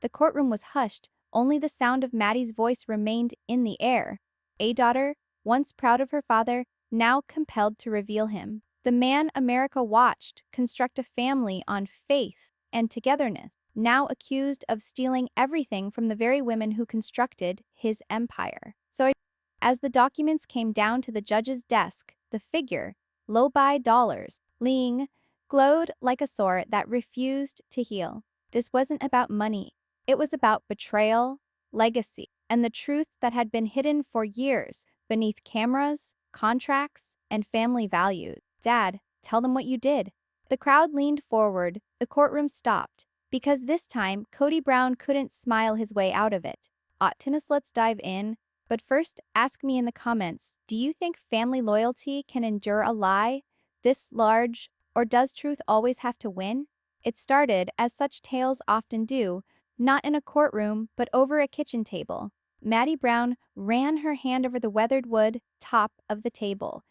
The courtroom was hushed, only the sound of Maddie's voice remained in the air. A daughter, once proud of her father, now compelled to reveal him. The man America watched construct a family on faith and togetherness, now accused of stealing everything from the very women who constructed his empire. As the documents came down to the judge's desk, the figure, low by dollars, Ling, glowed like a sore that refused to heal. This wasn't about money. It was about betrayal, legacy, and the truth that had been hidden for years beneath cameras, contracts, and family values. Dad, tell them what you did. The crowd leaned forward, the courtroom stopped, because this time Kody Brown couldn't smile his way out of it. Let's dive in. But first, ask me in the comments, do you think family loyalty can endure a lie this large, or does truth always have to win? It started, as such tales often do, not in a courtroom, but over a kitchen table. Maddie Brown ran her hand over the weathered wood top of the table,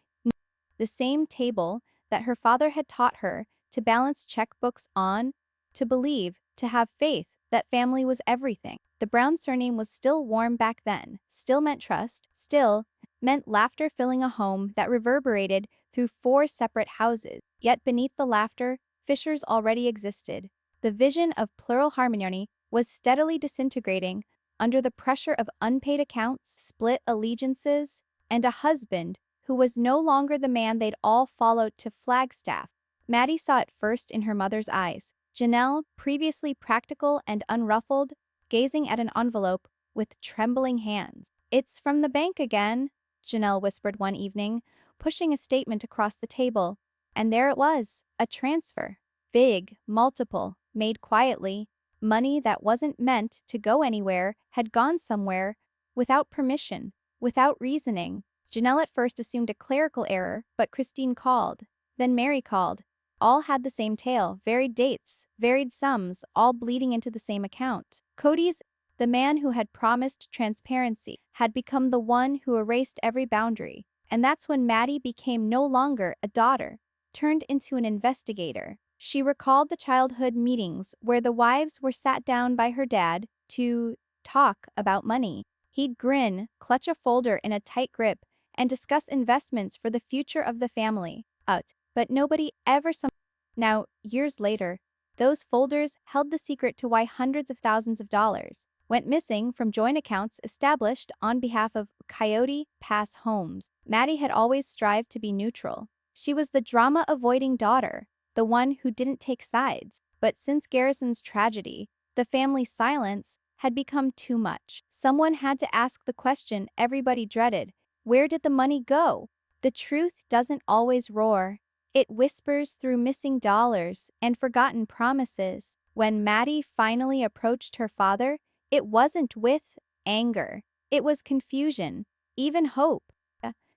the same table that her father had taught her to balance checkbooks on, to believe, to have faith that family was everything. The Brown surname was still warm back then, still meant trust, still meant laughter filling a home that reverberated through 4 separate houses. Yet beneath the laughter, fissures already existed. The vision of plural harmony was steadily disintegrating under the pressure of unpaid accounts, split allegiances, and a husband who was no longer the man they'd all followed to Flagstaff. Maddie saw it first in her mother's eyes. Janelle, previously practical and unruffled, gazing at an envelope with trembling hands. "It's from the bank again," Janelle whispered one evening, pushing a statement across the table. And there it was, a transfer. Big, multiple, made quietly. Money that wasn't meant to go anywhere had gone somewhere, without permission, without reasoning. Janelle at first assumed a clerical error, but Christine called. Then Mary called. All had the same tale, varied dates, varied sums, all bleeding into the same account. Kody's, the man who had promised transparency, had become the one who erased every boundary. And that's when Maddie became no longer a daughter, turned into an investigator. She recalled the childhood meetings where the wives were sat down by her dad to talk about money. He'd grin, clutch a folder in a tight grip, and discuss investments for the future of the family. But nobody ever saw. Now, years later, those folders held the secret to why hundreds of thousands of dollars went missing from joint accounts established on behalf of Coyote Pass Homes. Maddie had always strived to be neutral. She was the drama-avoiding daughter, the one who didn't take sides. But since Garrison's tragedy, the family's silence had become too much. Someone had to ask the question everybody dreaded: where did the money go? The truth doesn't always roar. It whispers through missing dollars and forgotten promises. When Maddie finally approached her father, it wasn't with anger. It was confusion, even hope.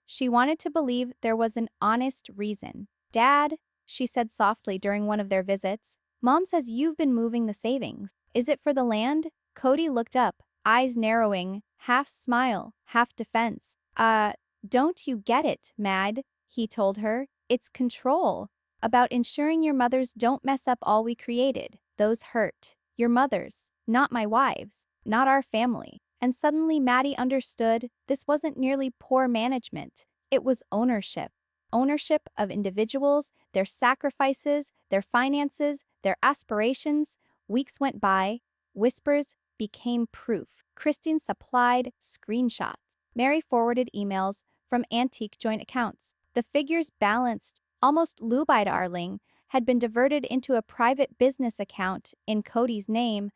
She wanted to believe there was an honest reason. "Dad," she said softly during one of their visits, "Mom says you've been moving the savings. Is it for the land?" Kody looked up, eyes narrowing, half smile, half defense. Don't you get it, Mad?" he told her. "It's control. About ensuring your mothers don't mess up all we created. Those hurt. Your mothers, not my wives, not our family." And suddenly Maddie understood this wasn't merely poor management. It was ownership. Ownership of individuals, their sacrifices, their finances, their aspirations. Weeks went by. Whispers became proof. Christine supplied screenshots. Mary forwarded emails from antique joint accounts. The figures balanced, almost lubide had been diverted into a private business account in Kody's name,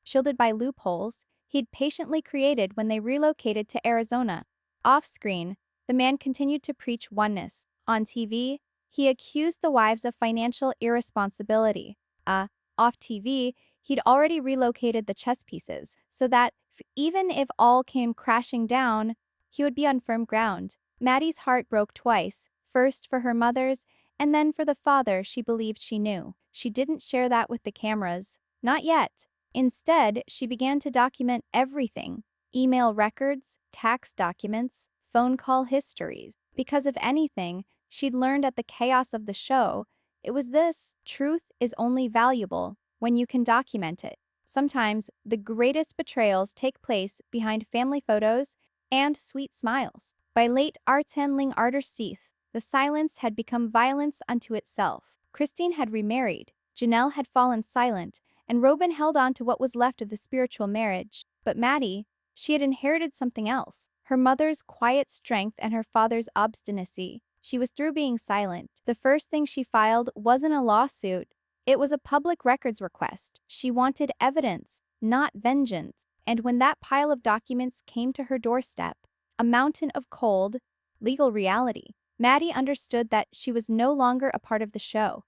shielded by loopholes he'd patiently created when they relocated to Arizona. Off-screen, the man continued to preach oneness. On TV, he accused the wives of financial irresponsibility. Off TV, he'd already relocated the chess pieces, so that even if all came crashing down, he would be on firm ground. Maddie's heart broke twice, first for her mother's, and then for the father she believed she knew. She didn't share that with the cameras. Not yet. Instead, she began to document everything: email records, tax documents, phone call histories. Because if anything, she'd learned at the chaos of the show, it was this: truth is only valuable when you can document it. Sometimes the greatest betrayals take place behind family photos and sweet smiles. By late arts handling Arter Seath, the silence had become violence unto itself. Christine had remarried, Janelle had fallen silent, and Robyn held on to what was left of the spiritual marriage. But Maddie, she had inherited something else. Her mother's quiet strength and her father's obstinacy. She was through being silent. The first thing she filed wasn't a lawsuit. It was a public records request. She wanted evidence, not vengeance. And when that pile of documents came to her doorstep, a mountain of cold, legal reality, Maddie understood that she was no longer a part of the show.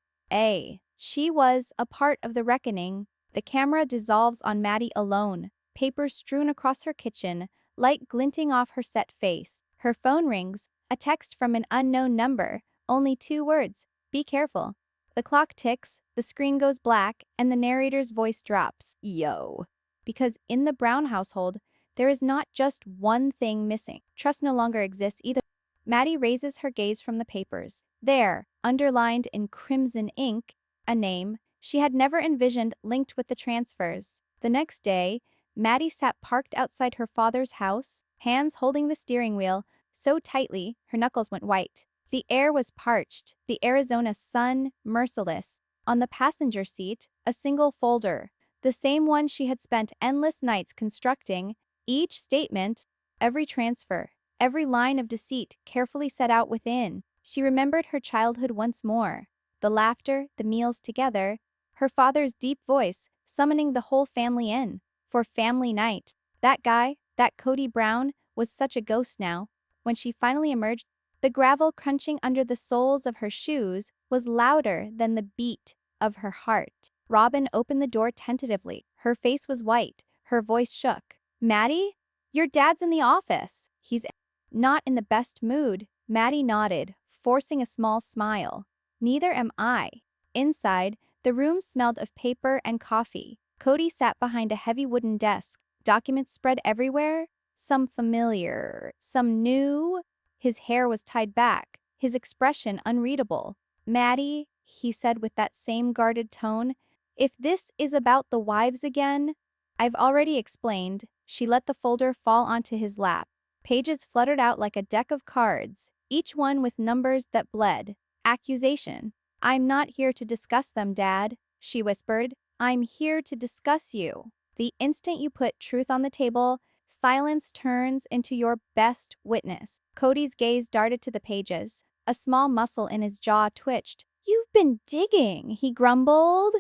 She was a part of the reckoning. The camera dissolves on Maddie alone, papers strewn across her kitchen, light glinting off her set face. Her phone rings, a text from an unknown number, only 2 words, "Be careful." The clock ticks, the screen goes black, and the narrator's voice drops. Yo. Because in the Brown household, there is not just one thing missing. Trust no longer exists either. Maddie raises her gaze from the papers. There, underlined in crimson ink, a name she had never envisioned linked with the transfers. The next day, Maddie sat parked outside her father's house, hands holding the steering wheel so tightly her knuckles went white. The air was parched, the Arizona sun merciless. On the passenger seat, a single folder, the same one she had spent endless nights constructing, each statement, every transfer, every line of deceit carefully set out within. She remembered her childhood once more. The laughter, the meals together, her father's deep voice summoning the whole family in for family night. That guy, that Kody Brown, was such a ghost now. When she finally emerged, the gravel crunching under the soles of her shoes was louder than the beat of her heart. Robyn opened the door tentatively. Her face was white, her voice shook. "Maddie? Your dad's in the office." "He's not in the best mood." Maddie nodded, forcing a small smile. "Neither am I." Inside, the room smelled of paper and coffee. Kody sat behind a heavy wooden desk, documents spread everywhere, some familiar, some new. His hair was tied back, his expression unreadable. "Maddie," he said with that same guarded tone, "if this is about the wives again, I've already explained." She let the folder fall onto his lap. Pages fluttered out like a deck of cards, each one with numbers that bled. Accusation. "I'm not here to discuss them, Dad," she whispered. "I'm here to discuss you." The instant you put truth on the table, silence turns into your best witness. Kody's gaze darted to the pages. A small muscle in his jaw twitched. "You've been digging," he grumbled.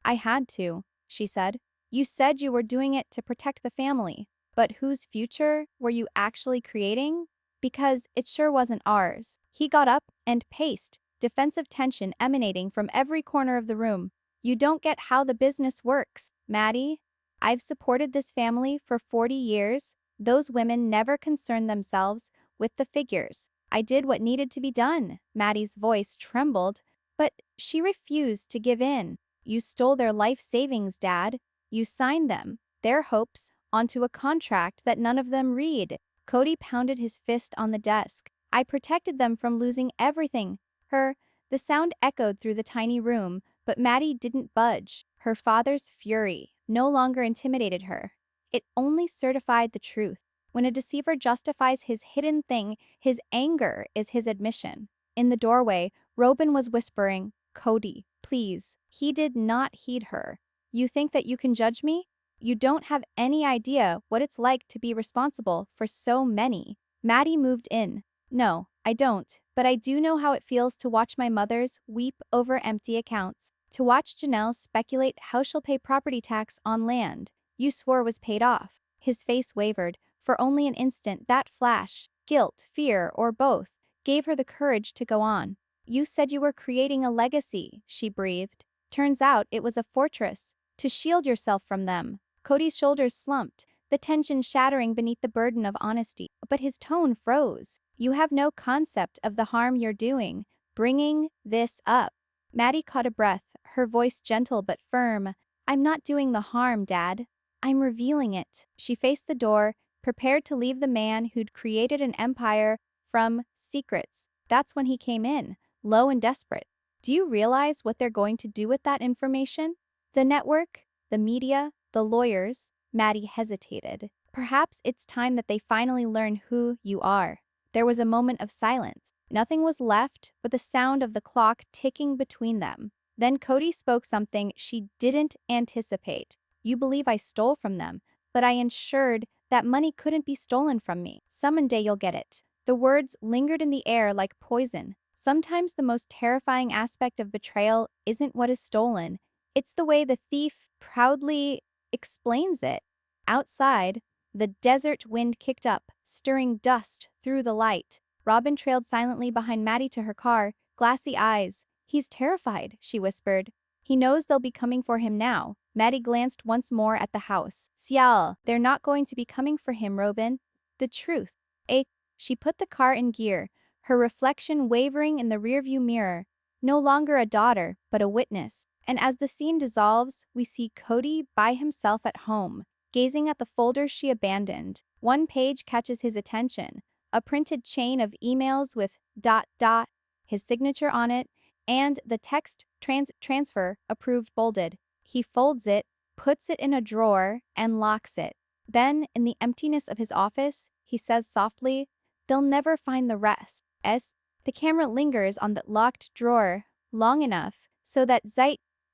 "I had to," she said. "You said you were doing it to protect the family. But whose future were you actually creating? Because it sure wasn't ours." He got up and paced, defensive tension emanating from every corner of the room. "You don't get how the business works, Maddie. I've supported this family for 40 years. Those women never concerned themselves with the figures. I did what needed to be done." Maddie's voice trembled, but she refused to give in. "You stole their life savings, Dad. You signed them, their hopes, onto a contract that none of them read." Kody pounded his fist on the desk. "I protected them from losing everything." The sound echoed through the tiny room, but Maddie didn't budge. Her father's fury no longer intimidated her. It only certified the truth. When a deceiver justifies his hidden thing, his anger is his admission. In the doorway, Robyn was whispering, "Kody, please." He did not heed her. "You think that you can judge me? You don't have any idea what it's like to be responsible for so many." Maddie moved in. "No, I don't, but I do know how it feels to watch my mothers weep over empty accounts. To watch Janelle speculate how she'll pay property tax on land you swore was paid off." His face wavered. For only an instant, that flash, guilt, fear, or both, gave her the courage to go on. "You said you were creating a legacy," she breathed. "Turns out it was a fortress, to shield yourself from them." Kody's shoulders slumped, the tension shattering beneath the burden of honesty. But his tone froze. "You have no concept of the harm you're doing, bringing this up." Maddie caught a breath, her voice gentle but firm. "I'm not doing the harm, Dad. I'm revealing it." She faced the door, prepared to leave the man who'd created an empire from secrets. That's when he came in, low and desperate. "Do you realize what they're going to do with that information? The network, the media, The lawyers, Maddie hesitated. Perhaps it's time that they finally learn who you are. There was a moment of silence. Nothing was left but the sound of the clock ticking between them. Then Kody spoke something she didn't anticipate. You believe I stole from them, but I ensured that money couldn't be stolen from me. Some day you'll get it. The words lingered in the air like poison. Sometimes the most terrifying aspect of betrayal isn't what is stolen. It's the way the thief proudly explains it. Outside, the desert wind kicked up, stirring dust through the light. Robyn trailed silently behind Maddie to her car, glassy eyes. He's terrified, she whispered. He knows they'll be coming for him now. Maddie glanced once more at the house. Sial, they're not going to be coming for him, Robyn. The truth. She put the car in gear, her reflection wavering in the rearview mirror. No longer a daughter, but a witness. And as the scene dissolves, we see Kody by himself at home, gazing at the folders she abandoned. One page catches his attention, a printed chain of emails with ... his signature on it, and the text transfer approved bolded. He folds it, puts it in a drawer, and locks it. Then, in the emptiness of his office, he says softly, "They'll never find the rest." The camera lingers on that locked drawer long enough so that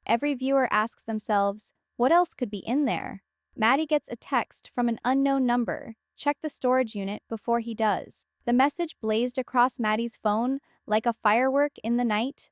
every viewer asks themselves, what else could be in there? Maddie gets a text from an unknown number. Check the storage unit before he does. The message blazed across Maddie's phone like a firework in the night.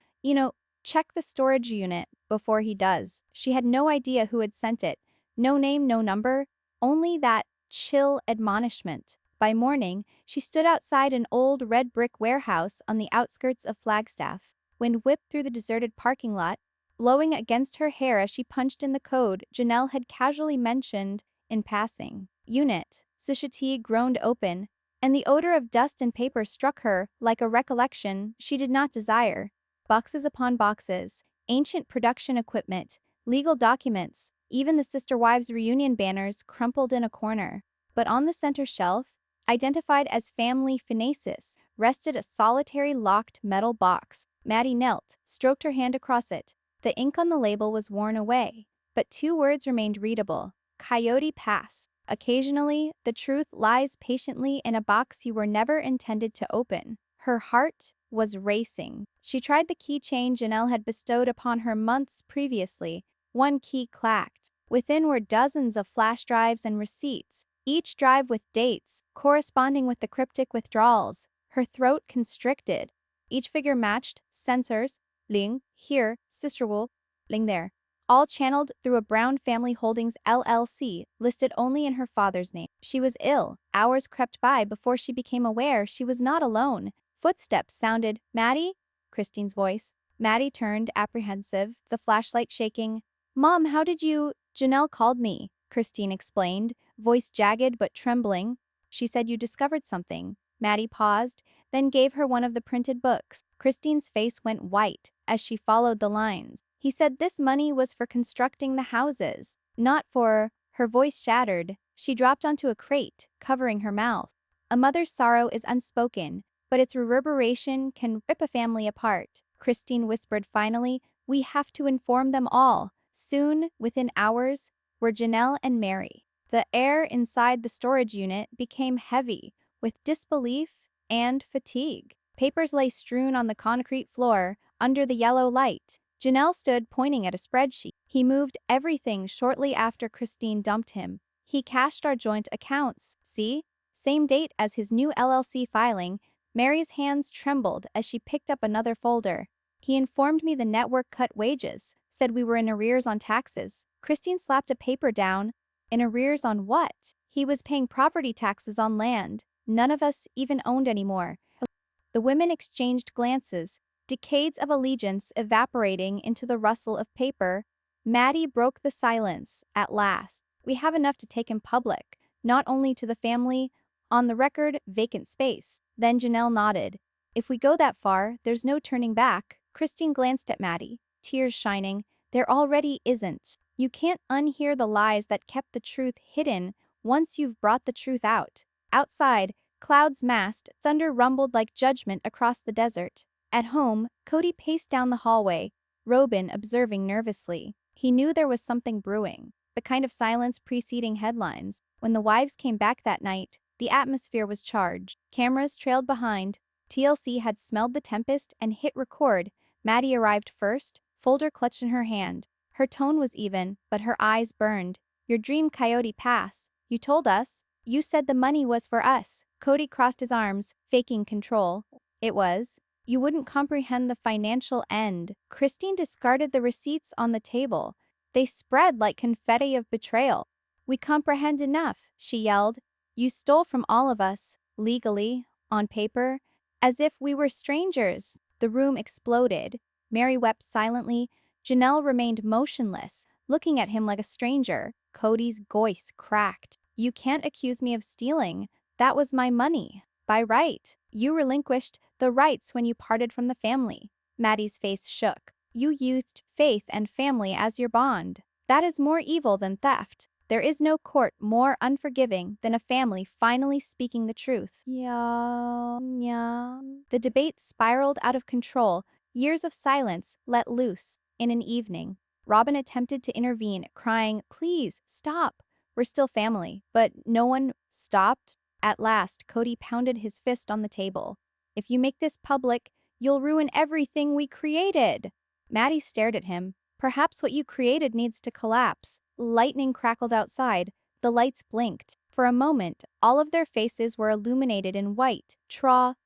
Check the storage unit before he does. She had no idea who had sent it. No name, no number, only that chill admonishment. By morning, she stood outside an old red brick warehouse on the outskirts of Flagstaff. Wind whipped through the deserted parking lot, blowing against her hair as she punched in the code Janelle had casually mentioned in passing. Unit. Sishati groaned open, and the odor of dust and paper struck her like a recollection she did not desire. Boxes upon boxes, ancient production equipment, legal documents, even the Sister Wives reunion banners crumpled in a corner. But on the center shelf, identified as Family Phonesis, rested a solitary locked metal box. Maddie knelt, stroked her hand across it. The ink on the label was worn away, but 2 words remained readable: Coyote Pass. Occasionally, the truth lies patiently in a box you were never intended to open. Her heart was racing. She tried the keychain Janelle had bestowed upon her months previously. One key clacked. Within were dozens of flash drives and receipts, each drive with dates corresponding with the cryptic withdrawals. Her throat constricted. Each figure matched sensors, Ling, here, Sisterwool, Ling there. All channeled through a Brown Family Holdings LLC, listed only in her father's name. She was ill. Hours crept by before she became aware she was not alone. Footsteps sounded. Maddie? Christine's voice. Maddie turned, apprehensive, the flashlight shaking. Mom, how did you? Janelle called me, Christine explained, voice jagged but trembling. She said you discovered something. Maddie paused, then gave her one of the printed books. Christine's face went white as she followed the lines. He said this money was for constructing the houses, not for... Her voice shattered. She dropped onto a crate, covering her mouth. A mother's sorrow is unspoken, but its reverberation can rip a family apart. Christine whispered finally, we have to inform them all. Soon, within hours, were Janelle and Mary. The air inside the storage unit became heavy with disbelief and fatigue. Papers lay strewn on the concrete floor under the yellow light. Janelle stood pointing at a spreadsheet. He moved everything shortly after Christine dumped him. He cashed our joint accounts. See? Same date as his new LLC filing. Mary's hands trembled as she picked up another folder. He informed me the network cut wages, said we were in arrears on taxes. Christine slapped a paper down. In arrears on what? He was paying property taxes on land none of us even owned anymore. The women exchanged glances, decades of allegiance evaporating into the rustle of paper. Maddie broke the silence at last. We have enough to take him public, not only to the family, on the record, vacant space. Then Janelle nodded. If we go that far, there's no turning back. Christine glanced at Maddie, tears shining. There already isn't. You can't unhear the lies that kept the truth hidden once you've brought the truth out. Outside, clouds massed, thunder rumbled like judgment across the desert. At home, Kody paced down the hallway, Robyn observing nervously. He knew there was something brewing. the kind of silence preceding headlines. When the wives came back that night, the atmosphere was charged. Cameras trailed behind. TLC had smelled the tempest and hit record. Maddie arrived first, folder clutched in her hand. Her tone was even, but her eyes burned. Your dream coyote pass. You told us. You said the money was for us. Kody crossed his arms, faking control. It was. You wouldn't comprehend the financial end. Christine discarded the receipts on the table. They spread like confetti of betrayal. We comprehend enough, she yelled. You stole from all of us, legally, on paper, as if we were strangers. The room exploded. Mary wept silently. Janelle remained motionless, looking at him like a stranger. Kody's voice cracked. You can't accuse me of stealing. That was my money. By right. You relinquished the rights when you parted from the family. Maddie's face shook. You used faith and family as your bond. That is more evil than theft. There is no court more unforgiving than a family finally speaking the truth. Yeah. The debate spiraled out of control, years of silence let loose. In an evening, Robyn attempted to intervene, crying, "Please, stop. We're still family." But no one stopped. At last, Kody pounded his fist on the table. If you make this public, you'll ruin everything we created. Maddie stared at him. Perhaps what you created needs to collapse. Lightning crackled outside. The lights blinked. For a moment, all of their faces were illuminated in white,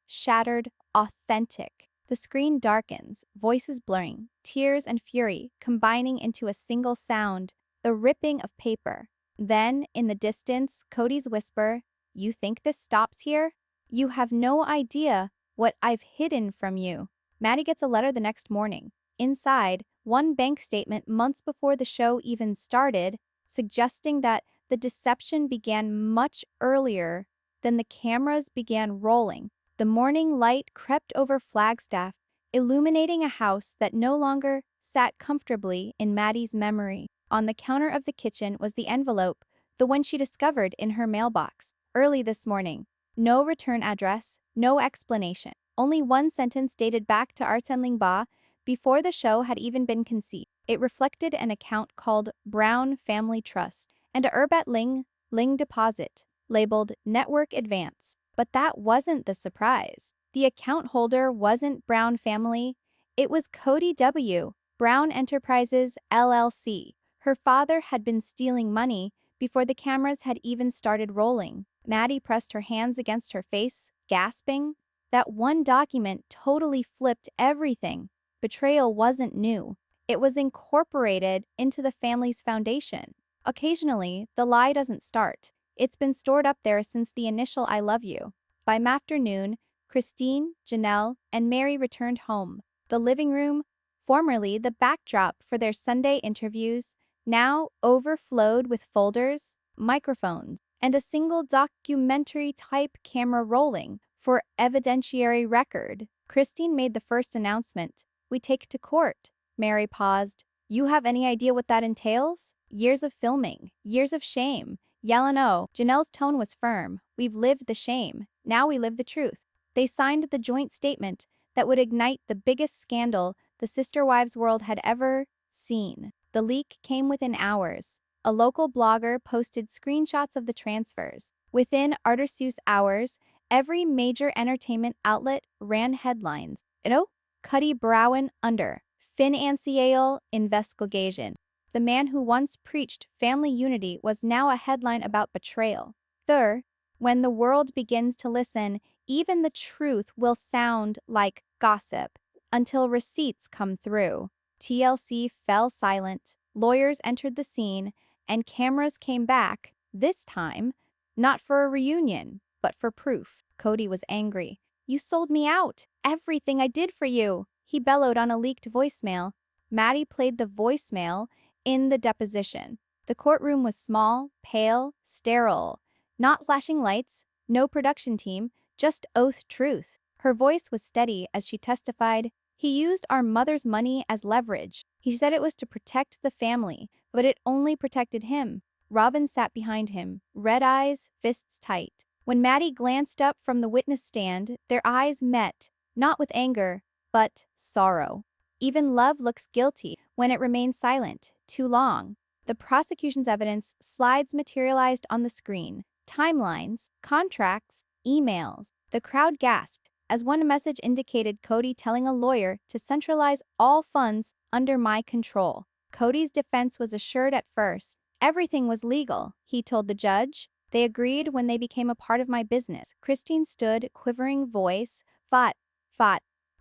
shattered, authentic. The screen darkens, voices blurring, tears and fury combining into a single sound, the ripping of paper. Then, in the distance, Kody's whisper, "You think this stops here? You have no idea what I've hidden from you." Maddie gets a letter the next morning. Inside, one bank statement months before the show even started, suggesting that the deception began much earlier than the cameras began rolling. The morning light crept over Flagstaff, illuminating a house that no longer sat comfortably in Maddie's memory. On the counter of the kitchen was the envelope, the one she discovered in her mailbox. Early this morning. No return address, no explanation. Only one sentence dated back to Artenling Ba, before the show had even been conceived. It reflected an account called Brown Family Trust and a Erbat Ling deposit, labeled Network Advance. But that wasn't the surprise. The account holder wasn't Brown Family. It was Kody W. Brown Enterprises, LLC. Her father had been stealing money before the cameras had even started rolling. Maddie pressed her hands against her face, gasping. That one document totally flipped everything. Betrayal wasn't new. It was incorporated into the family's foundation. Occasionally, the lie doesn't start. It's been stored up there since the initial "I love you." By afternoon, Christine, Janelle, and Mary returned home. The living room, formerly the backdrop for their Sunday interviews, now overflowed with folders, microphones, and a single documentary-type camera rolling for evidentiary record. Christine made the first announcement. "We take to court." Mary paused. "You have any idea what that entails? Years of filming, years of shame. Yelena." Janelle's tone was firm. "We've lived the shame. Now we live the truth." They signed the joint statement that would ignite the biggest scandal the Sister Wives world had ever seen. The leak came within hours. A local blogger posted screenshots of the transfers. Within Artersu's hours, every major entertainment outlet ran headlines. Kody Brown under financial investigation. The man who once preached family unity was now a headline about betrayal. Third, when the world begins to listen, even the truth will sound like gossip until receipts come through. TLC fell silent, lawyers entered the scene, and cameras came back, this time, not for a reunion, but for proof. Kody was angry. "You sold me out. Everything I did for you," he bellowed on a leaked voicemail. Maddie played the voicemail in the deposition. The courtroom was small, pale, sterile. Not flashing lights, no production team, just oath truth. Her voice was steady as she testified, "He used our mother's money as leverage. He said it was to protect the family, but it only protected him." Robyn sat behind him, red eyes, fists tight. When Maddie glanced up from the witness stand, their eyes met, not with anger, but sorrow. Even love looks guilty when it remains silent too long. The prosecution's evidence slides materialized on the screen. Timelines, contracts, emails. The crowd gasped as one message indicated Kody telling a lawyer to centralize all funds under my control. Kody's defense was assured at first. Everything was legal, he told the judge. They agreed when they became a part of my business. Christine stood, quivering voice, fought.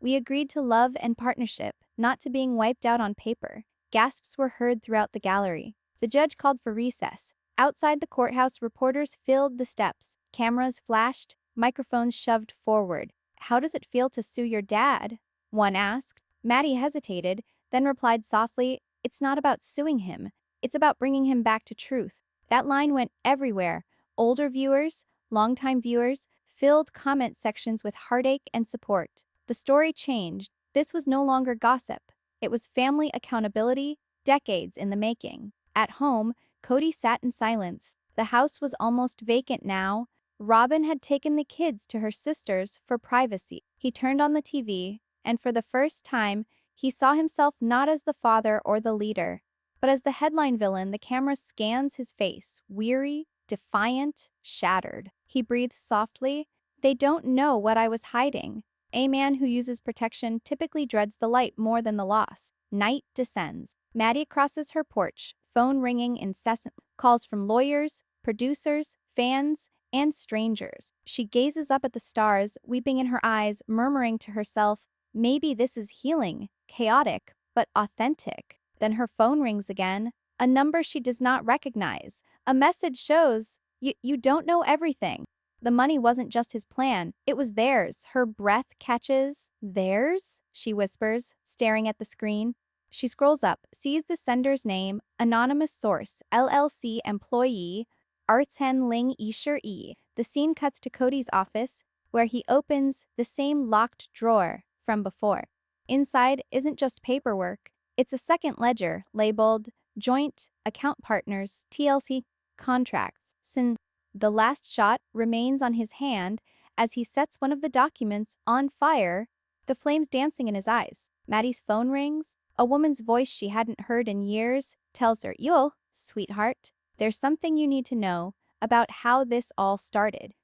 We agreed to love and partnership, not to being wiped out on paper. Gasps were heard throughout the gallery. The judge called for recess. Outside the courthouse, reporters filled the steps. Cameras flashed, microphones shoved forward. How does it feel to sue your dad? One asked. Maddie hesitated, then replied softly, it's not about suing him. It's about bringing him back to truth. That line went everywhere. Older viewers, longtime viewers, filled comment sections with heartache and support. The story changed. This was no longer gossip. It was family accountability, decades in the making. At home, Kody sat in silence. The house was almost vacant now. Robyn had taken the kids to her sister's for privacy. He turned on the TV, and for the first time, he saw himself not as the father or the leader, but as the headline villain. The camera scans his face, weary, defiant, shattered. He breathes softly. They don't know what I was hiding. A man who uses protection typically dreads the light more than the loss. Night descends. Maddie crosses her porch, phone ringing incessantly. Calls from lawyers, producers, fans, and strangers. She gazes up at the stars, weeping in her eyes, murmuring to herself, maybe this is healing, chaotic, but authentic. Then her phone rings again, a number she does not recognize. A message shows, you don't know everything. The money wasn't just his plan, it was theirs. Her breath catches. Theirs? She whispers, staring at the screen. She scrolls up, sees the sender's name, anonymous source, LLC employee, Artsen Ling Isher E. The scene cuts to Kody's office, where he opens the same locked drawer from before. Inside isn't just paperwork, it's a second ledger labeled Joint Account Partners, TLC Contracts. Since the last shot remains on his hand as he sets one of the documents on fire, the flames dancing in his eyes. Maddie's phone rings. A woman's voice she hadn't heard in years tells her, "You'll, sweetheart, there's something you need to know about how this all started.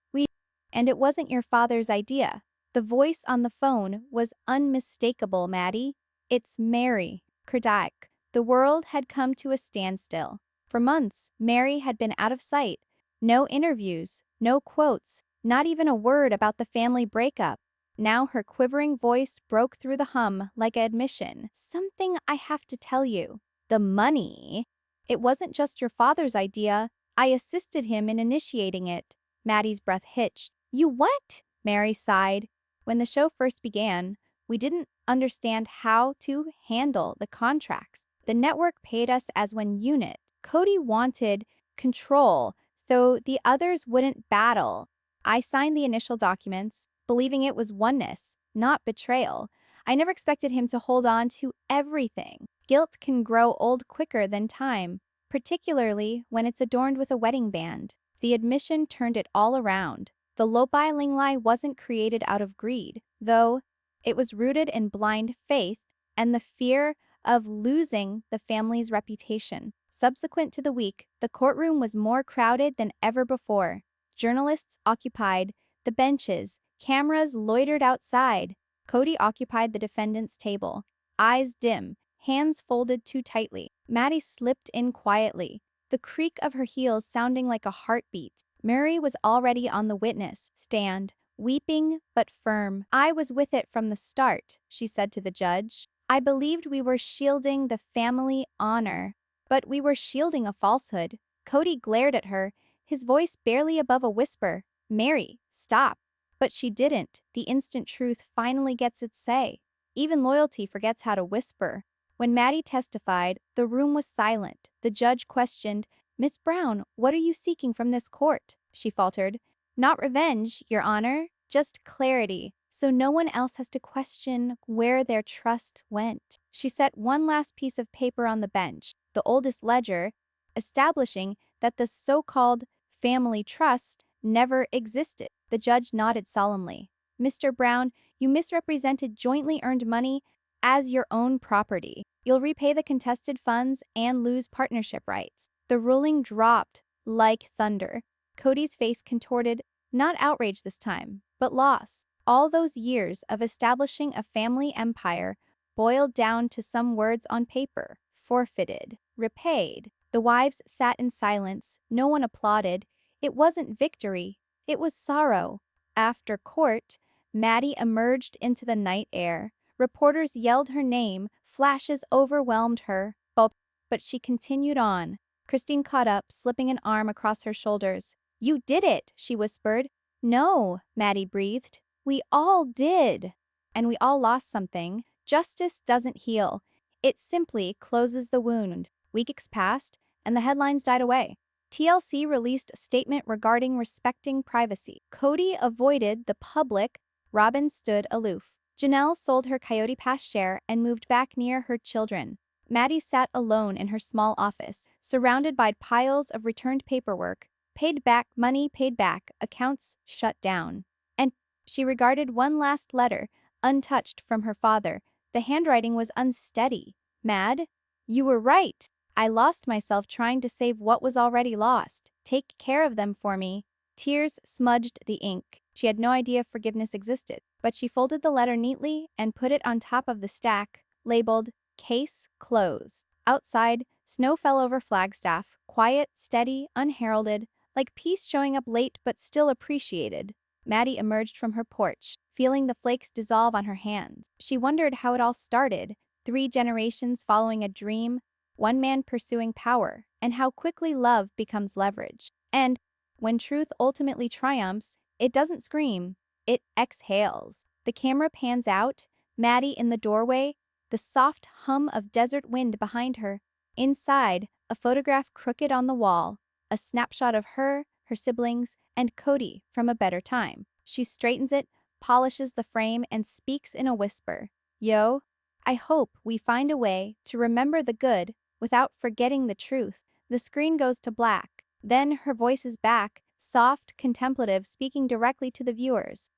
And it wasn't your father's idea." The voice on the phone was unmistakable, Maddie. It's Mary Kody. The world had come to a standstill. For months, Mary had been out of sight. No interviews, no quotes, not even a word about the family breakup. Now her quivering voice broke through the hum like an admission. Something I have to tell you. The money. It wasn't just your father's idea. I assisted him in initiating it. Maddie's breath hitched. You what? Mary sighed. When the show first began, we didn't understand how to handle the contracts. The network paid us as one unit. Kody wanted control, so the others wouldn't battle. I signed the initial documents, believing it was oneness, not betrayal. I never expected him to hold on to everything. Guilt can grow old quicker than time, particularly when it's adorned with a wedding band. The admission turned it all around. The Lopai Linglai wasn't created out of greed, though it was rooted in blind faith and the fear of losing the family's reputation. Subsequent to the week, the courtroom was more crowded than ever before. Journalists occupied the benches, cameras loitered outside. Kody occupied the defendant's table, eyes dim, hands folded too tightly. Maddie slipped in quietly, the creak of her heels sounding like a heartbeat. Mary was already on the witness stand, weeping but firm. I was with it from the start, she said to the judge. I believed we were shielding the family honor, but we were shielding a falsehood. Kody glared at her, his voice barely above a whisper. Mary, stop. But she didn't. The instant truth finally gets its say. Even loyalty forgets how to whisper. When Maddie testified, the room was silent. The judge questioned, Miss Brown, what are you seeking from this court? She faltered. Not revenge, Your Honor, just clarity, so no one else has to question where their trust went. She set one last piece of paper on the bench, the oldest ledger, establishing that the so-called family trust never existed. The judge nodded solemnly. Mr. Brown, you misrepresented jointly earned money as your own property. You'll repay the contested funds and lose partnership rights. The ruling dropped like thunder. Kody's face contorted, not outrage this time, but loss. All those years of establishing a family empire boiled down to some words on paper: forfeited, repaid. The wives sat in silence. No one applauded. It wasn't victory, it was sorrow. After court, Maddie emerged into the night air. Reporters yelled her name, flashes overwhelmed her, but she continued on. Christine caught up, slipping an arm across her shoulders. "You did it," she whispered. "No," Maddie breathed. "We all did. And we all lost something. Justice doesn't heal. It simply closes the wound." Weeks passed, and the headlines died away. TLC released a statement regarding respecting privacy. Kody avoided the public. Robyn stood aloof. Janelle sold her Coyote Pass share and moved back near her children. Maddie sat alone in her small office, surrounded by piles of returned paperwork. Paid back, money paid back, accounts shut down. And she regarded one last letter, untouched, from her father. The handwriting was unsteady. "Mad, you were right. I lost myself trying to save what was already lost. Take care of them for me." Tears smudged the ink. She had no idea forgiveness existed, but she folded the letter neatly and put it on top of the stack, labeled "Case Closed." Outside, snow fell over Flagstaff, quiet, steady, unheralded, like peace showing up late but still appreciated. Maddie emerged from her porch, feeling the flakes dissolve on her hands. She wondered how it all started, 3 generations following a dream, one man pursuing power, and how quickly love becomes leverage. And when truth ultimately triumphs, it doesn't scream, it exhales. The camera pans out, Maddie in the doorway, the soft hum of desert wind behind her. Inside, a photograph crooked on the wall, a snapshot of her, her siblings, and Kody from a better time. She straightens it, polishes the frame, and speaks in a whisper. "Yo, I hope we find a way to remember the good without forgetting the truth." The screen goes to black. Then her voice is back, soft, contemplative, speaking directly to the viewers.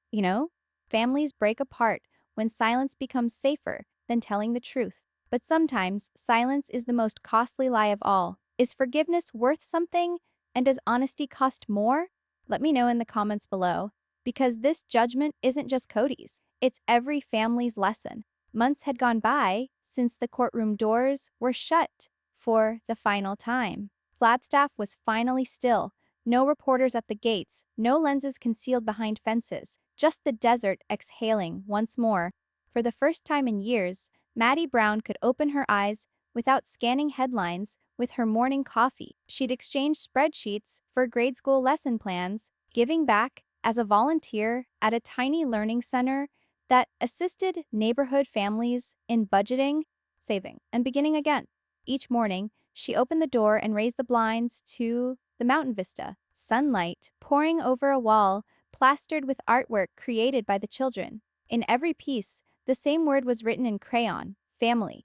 Families break apart when silence becomes safer than telling the truth. But sometimes, silence is the most costly lie of all. Is forgiveness worth something? And does honesty cost more? Let me know in the comments below. Because this judgment isn't just Kody's. It's every family's lesson. Months had gone by since the courtroom doors were shut for the final time. Flagstaff was finally still. No reporters at the gates, no lenses concealed behind fences, just the desert exhaling once more. For the first time in years, Maddie Brown could open her eyes without scanning headlines. With her morning coffee, she'd exchanged spreadsheets for grade school lesson plans, giving back as a volunteer at a tiny learning center that assisted neighborhood families in budgeting, saving, and beginning again. Each morning, she opened the door and raised the blinds to the mountain vista, sunlight pouring over a wall plastered with artwork created by the children. In every piece, the same word was written in crayon: family.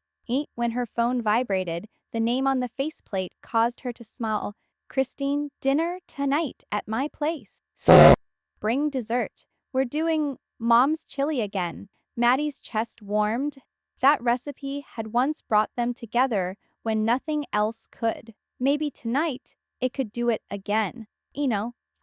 When her phone vibrated, the name on the faceplate caused her to smile. "Christine, dinner tonight at my place. So bring dessert. We're doing Mom's chili again." Maddie's chest warmed. That recipe had once brought them together when nothing else could. Maybe tonight, it could do it again.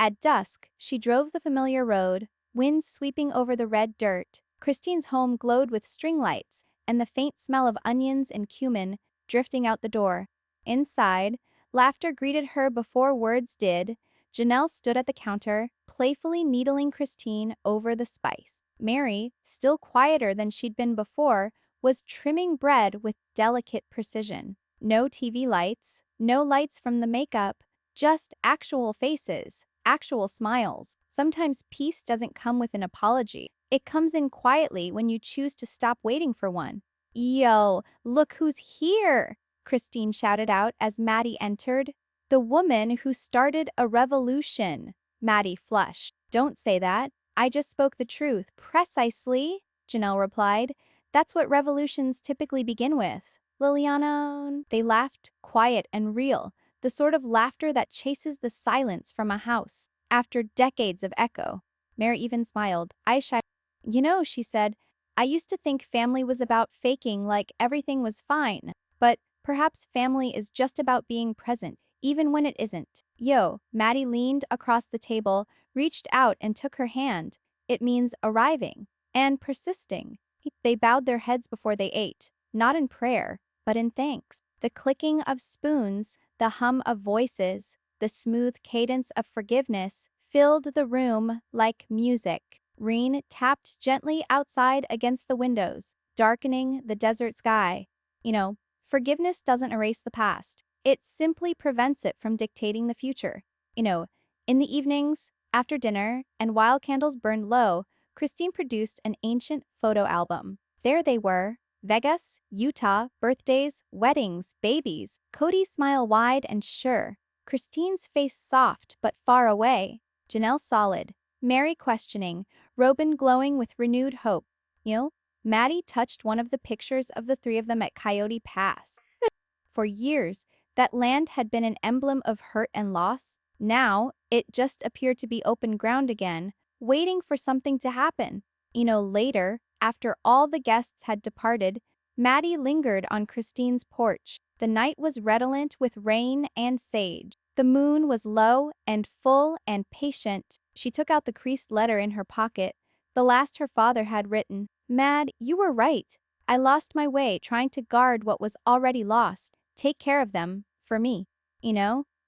At dusk, she drove the familiar road, wind sweeping over the red dirt. Christine's home glowed with string lights and the faint smell of onions and cumin drifting out the door. Inside, laughter greeted her before words did. Janelle stood at the counter, playfully needling Christine over the spice. Mary, still quieter than she'd been before, was trimming bread with delicate precision. No TV lights, no lights from the makeup, just actual faces, actual smiles. Sometimes peace doesn't come with an apology. It comes in quietly when you choose to stop waiting for one. "Yo, look who's here!" Christine shouted out as Maddie entered. "The woman who started a revolution." Maddie flushed. "Don't say that. I just spoke the truth." "Precisely," Janelle replied. "That's what revolutions typically begin with." "Liliana." They laughed, quiet and real, the sort of laughter that chases the silence from a house after decades of echo. Mary even smiled. "I shy." She said, I used to think family was about faking like everything was fine, but perhaps family is just about being present, even when it isn't. Yo, Maddie leaned across the table, reached out and took her hand. It means arriving and persisting. They bowed their heads before they ate, not in prayer, but in thanks. The clicking of spoons, the hum of voices, the smooth cadence of forgiveness filled the room like music. Rain tapped gently outside against the windows, darkening the desert sky. Forgiveness doesn't erase the past. It simply prevents it from dictating the future. You know, in the evenings, after dinner, and while candles burned low, Christine produced an ancient photo album. There they were: Vegas, Utah, birthdays, weddings, babies. Kody's smile wide and sure. Christine's face soft but far away. Janelle solid. Mary questioning. Robyn glowing with renewed hope. Maddie touched one of the pictures of the three of them at Coyote Pass. For years, that land had been an emblem of hurt and loss. Now, it just appeared to be open ground again, waiting for something to happen. Later, after all the guests had departed, Maddie lingered on Christine's porch. The night was redolent with rain and sage. The moon was low and full and patient. She took out the creased letter in her pocket, the last her father had written. Mad, you were right. I lost my way trying to guard what was already lost. Take care of them, for me.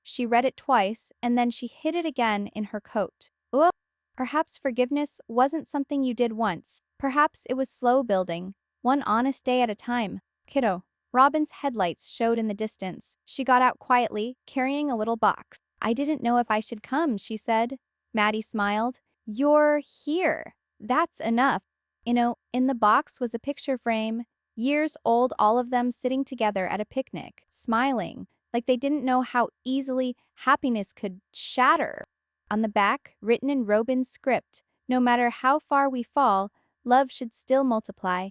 She read it twice, and then she hid it again in her coat. Oh, perhaps forgiveness wasn't something you did once. Perhaps it was slow building, one honest day at a time. Kiddo. Robyn's headlights showed in the distance. She got out quietly, carrying a little box. I didn't know if I should come, she said. Maddie smiled. You're here. That's enough. In the box was a picture frame, years old, all of them sitting together at a picnic, smiling, like they didn't know how easily happiness could shatter. On the back, written in Robyn's script, no matter how far we fall, love should still multiply.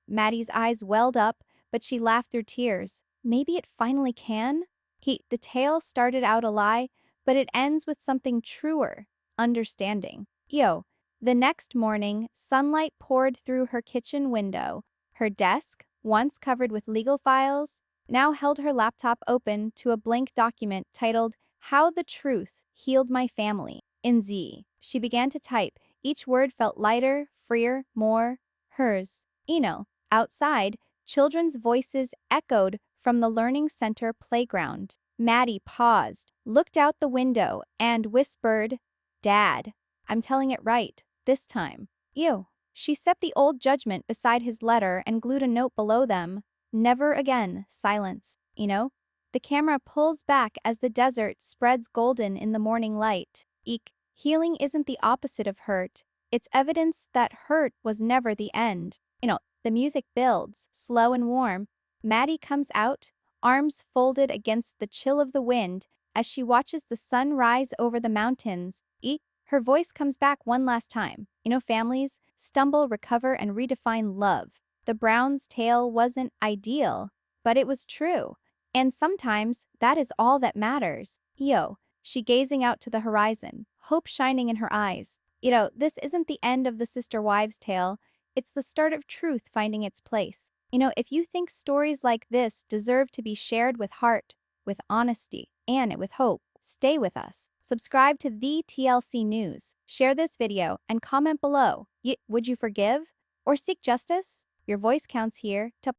Maddie's eyes welled up, but she laughed through tears. Maybe it finally can? The tale started out a lie, but it ends with something truer: understanding. The next morning, sunlight poured through her kitchen window. Her desk, once covered with legal files, now held her laptop open to a blank document titled "How the Truth Healed My Family." In Z, she began to type. Each word felt lighter, freer, more hers. Outside, children's voices echoed from the Learning Center playground. Maddie paused, looked out the window, and whispered, "Dad, I'm telling it right, this time." Ew. She set the old judgment beside his letter and glued a note below them. Never again, silence. The camera pulls back as the desert spreads golden in the morning light. Eek. Healing isn't the opposite of hurt. It's evidence that hurt was never the end. The music builds, slow and warm. Maddie comes out, arms folded against the chill of the wind, as she watches the sun rise over the mountains. Her voice comes back one last time. Families stumble, recover, and redefine love. The Browns' tale wasn't ideal, but it was true. And sometimes that is all that matters. She gazing out to the horizon, hope shining in her eyes. This isn't the end of the sister wives' tale. It's the start of truth finding its place. If you think stories like this deserve to be shared with heart, with honesty, and with hope, stay with us. Subscribe to the TLC News, share this video, and comment below. Would you forgive or seek justice? Your voice counts here.